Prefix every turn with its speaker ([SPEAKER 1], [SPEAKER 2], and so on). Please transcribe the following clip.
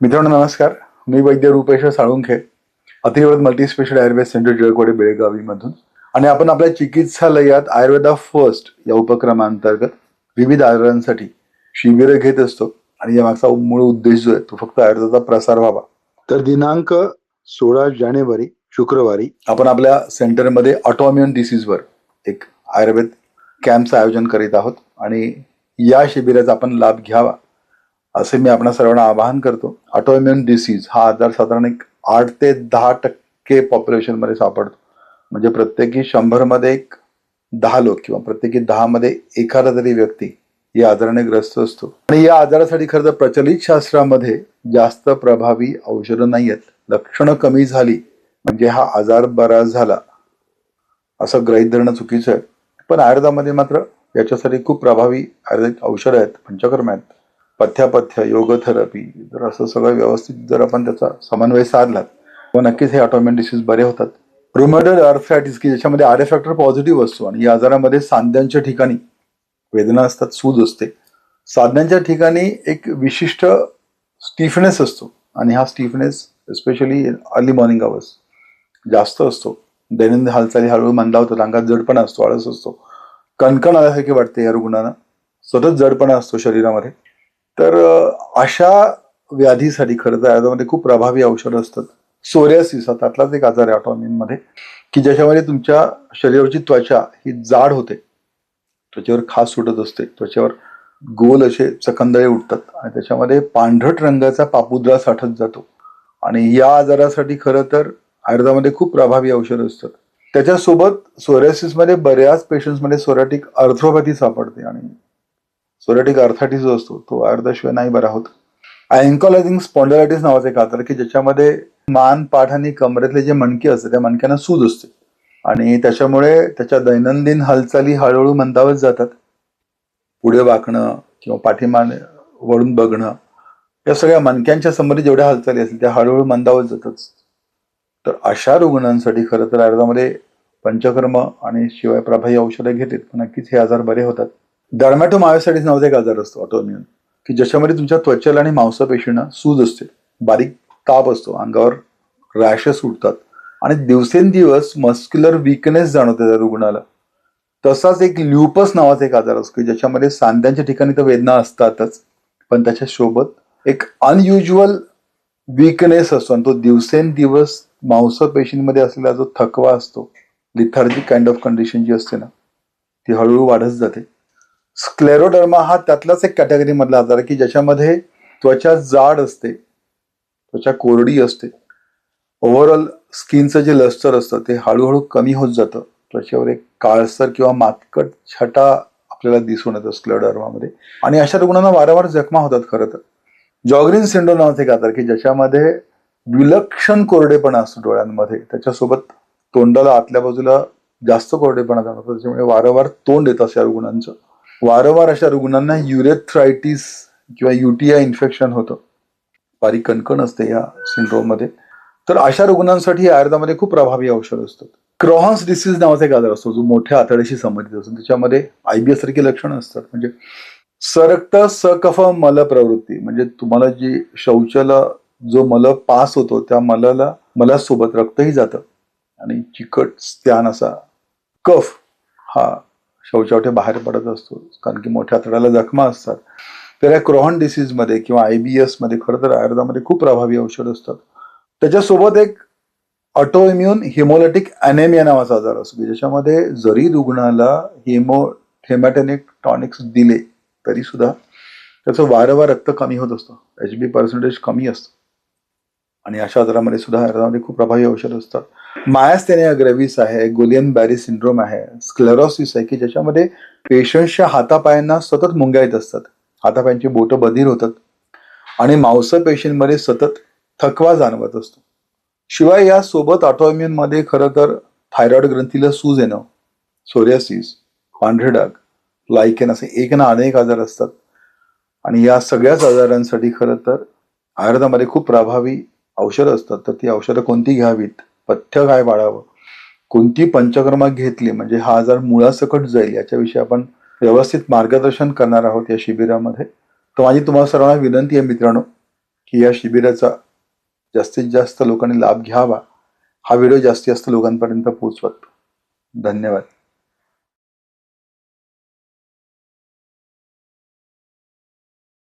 [SPEAKER 1] मित्रांनो नमस्कार. मी वैद्य रुपेश साळुंखे, अतिवृत्त मल्टीस्पेशल आयुर्वेद सेंटर टिळकवाडी बेळगावी मधून आणि आपण आपल्या चिकित्सालयात आयुर्वेदा फर्स्ट या उपक्रमांतर्गत विविध आजारांसाठी शिबिरं घेत असतो आणि या मागचा मूळ उद्देश जो आहे तो फक्त आयुर्वेदाचा प्रसार व्हावा. तर दिनांक 16 जानेवारी शुक्रवारी आपण आपल्या सेंटरमध्ये ऑटोइम्युन डिसीजवर एक आयुर्वेद कॅम्पचं आयोजन करीत आहोत आणि या शिबिराचा आपण लाभ घ्यावा असे मी आपणा सर्वांना आवाहन करतो. ऑटोइम्युन डिसीज हा आजार साधारण एक 8 ते 10% पॉप्युलेशन मध्ये सापडतो. म्हणजे प्रत्येकी 100 मध्ये एक 10 लोक किंवा प्रत्येकी 10 मध्ये एखादा तरी व्यक्ती या आजाराने ग्रस्त असतो. आणि या आजारासाठी खरं तर प्रचलित शास्त्रामध्ये जास्त प्रभावी औषधं नाही आहेत. लक्षणं कमी झाली म्हणजे हा आजार बरा झाला असं गृहीत धरणं चुकीचं आहे. पण आयुर्वेदामध्ये मात्र याच्यासाठी खूप प्रभावी आयुर्वेदिक औषधं आहेत, पंचकर्म आहेत, पथ्यापथ्य, योग थेरपी. जर असं सगळं व्यवस्थित जर आपण त्याचा समन्वय साधला तर नक्कीच हे ऑटोइम्युन डिसीज बरे होतात. रुमॅटॉइड आर्थरायटिस की ज्याच्यामध्ये आर एफ फॅक्टर पॉझिटिव्ह असतो आणि या आजारामध्ये सांध्यांच्या ठिकाणी वेदना असतात, सूज असते. सांध्यांच्या ठिकाणी एक विशिष्ट स्टिफनेस असतो आणि हा stiffness especially early morning hours जास्त असतो. दैनंदिन हालचाली हळूहळू मंदावतात, अंगात जडपणा असतो, आळस असतो, कणकण आल्यासारखे वाटते या रुग्णांना, सतत जडपणा असतो शरीरामध्ये. तर अशा व्याधीसाठी खरं तर आयुर्वेदामध्ये खूप प्रभावी औषधं असतात. सोरियासिस हा त्यातलाच एक आजार आहे ऑटोइम्युन मध्ये की ज्याच्यामध्ये तुमच्या शरीरावरची त्वचा ही जाड होते, त्वचेवर खास सुटत असते, त्वचेवर गोल असे चकंदळे उठतात आणि त्याच्यामध्ये पांढरट रंगाचा पापुद्रा साठत जातो. आणि या आजारासाठी खरं तर आयुर्वेदामध्ये खूप प्रभावी औषधं असतात. त्याच्यासोबत सोरियासिस मध्ये बऱ्याच पेशंट्स मध्ये सोराटिक अर्थ्रोपॅथी सापडते आणि सोराटिक अर्थरायटिस जो असतो तो आयुर्वेदाशिवाय नाही बरा होत. अँकोलायझिंग स्पॉन्डिलायटिस नावाचा एक आजार की ज्याच्यामध्ये मान, पाठ आणि कमरेतले जे मणके असतात त्या मणक्यांना सूज असते आणि त्याच्यामुळे त्याच्या दैनंदिन हालचाली हळूहळू मंदावत जातात. पुढे वाकणं किंवा पाठीमागे वळून बघणं या सगळ्या मणक्यांच्या संबंधित जेवढ्या हालचाली असतील त्या हळूहळू मंदावत जातात. तर अशा रुग्णांसाठी खरं तर आयुर्वेदामध्ये पंचकर्म आणि शिवाय प्रभावी औषधं घेतात पण नक्कीच हे आजार बरे होतात. डर्मॅटोमायोसायटिस नावाचा एक आजार असतो ऑटोइम्युन की ज्याच्यामध्ये तुमच्या त्वचेला आणि मांसपेशींना सूज असते, बारीक ताप असतो, अंगावर रॅशेस उठतात आणि दिवसेंदिवस मस्क्युलर विकनेस जाणवते त्या रुग्णाला. तसाच एक ल्युपस नावाचा एक आजार असतो की ज्याच्यामध्ये सांध्यांच्या ठिकाणी तर वेदना असतातच पण त्याच्या सोबत एक अनयुज्युअल वीकनेस असतो आणि तो दिवसेंदिवस मांसपेशींमध्ये असलेला जो थकवा असतो, लिथार्जिक काइंड ऑफ कंडिशन जी असते ना ती हळूहळू वाढत जाते. स्क्लेरोडर्मा हा त्यातलाच एक कॅटेगरी मधला आजार आहे की ज्याच्यामध्ये त्वचा जाड असते, त्वचा कोरडी असते, ओव्हरऑल स्किनचं जे लस्टर असतं ते हळूहळू कमी होत जातं, त्वचेवर एक काळसर किंवा मातकट छटा आपल्याला दिसून येतं स्क्लेरोडर्मामध्ये आणि अशा रुग्णांना वारंवार जखमा होतात. खरं तर जॉग्रीन सिंड्रोम नावाचा एक आजार की ज्याच्यामध्ये विलक्षण कोरडेपणा असतो डोळ्यांमध्ये, त्याच्यासोबत तोंडाला आतल्या बाजूला जास्त कोरडेपणा जाणवतो, त्याच्यामुळे वारंवार तोंड येतं अशा रुग्णांचं. वारंवार अशा रुग्णांना युरेथ्रायटिस किंवा युटीआय इन्फेक्शन होतं, बारीक कणकण असते या सिंड्रोम मध्ये. तर अशा रुग्णांसाठी आयुर्वेदामध्ये खूप प्रभावी औषध असतात. क्रॉन्स डिसीज नावाचा एक आजार असतो जो मोठ्या आतड्याशी संबंधित असतो, त्याच्यामध्ये आयबीएस सारखी लक्षणं असतात. म्हणजे सरक्त सकफ मल प्रवृत्ती, म्हणजे तुम्हाला जी शौचाला जो मल पास होतो त्या मलासोबत रक्तही जातं आणि चिकट स्त्यान असा कफ हा शौचावटे बाहेर पडत असतो कारण की मोठ्या आतड्याला जखमा असतात. तर या क्रोहन डिसीज मध्ये किंवा आयबीएस मध्ये खरं तर आयुर्वेदामध्ये खूप प्रभावी औषध असतात. त्याच्यासोबत एक ऑटोइम्युन हिमोलिटिक अॅनेमिया नावाचा आजार असतो की ज्याच्यामध्ये जरी रुग्णाला हेमॅटेनिक टॉनिक्स दिले तरी सुद्धा त्याचं वारंवार रक्त कमी होत असतं, HB पर्सेंटेज कमी असतं आणि अशा आजारामध्ये सुद्धा आयुर्वेदामध्ये खूप प्रभावी औषध असतात. मायास्थेनिया ग्रेव्हिस आहे, गुलियन बॅरी सिंड्रोम आहे, स्क्लेरोसिस आहे की ज्याच्यामध्ये पेशंटच्या हातापायांना सतत मुंग्या येत असतात, हातापायांची बोटं बधीर होतात आणि मांसपेशींमध्ये सतत थकवा जाणवत असतो. शिवाय या सोबत ऑटोइम्युन मध्ये खरं तर थायरॉइड ग्रंथीला सूज येणं, सोरियासिस, पांढरे डाग, लायकेन असे एक ना अनेक आजार असतात आणि या सगळ्याच आजारांसाठी खरं तर आयुर्वेदामध्ये खूप प्रभावी औषधं असतात. तर ती औषधं कोणती घ्यावीत, पथ्य काय पाळावं, कोणती पंचकर्मा घेतली म्हणजे हा आजार मुळासकट जाईल याच्याविषयी आपण व्यवस्थित मार्गदर्शन करणार आहोत या शिबिरामध्ये. तर माझी तुम्हाला सर्वांना विनंती आहे मित्रांनो की या शिबिराचा जास्तीत जास्त लोकांनी लाभ घ्यावा, हा व्हिडिओ जास्तीत जास्त लोकांपर्यंत पोहोचवत. धन्यवाद.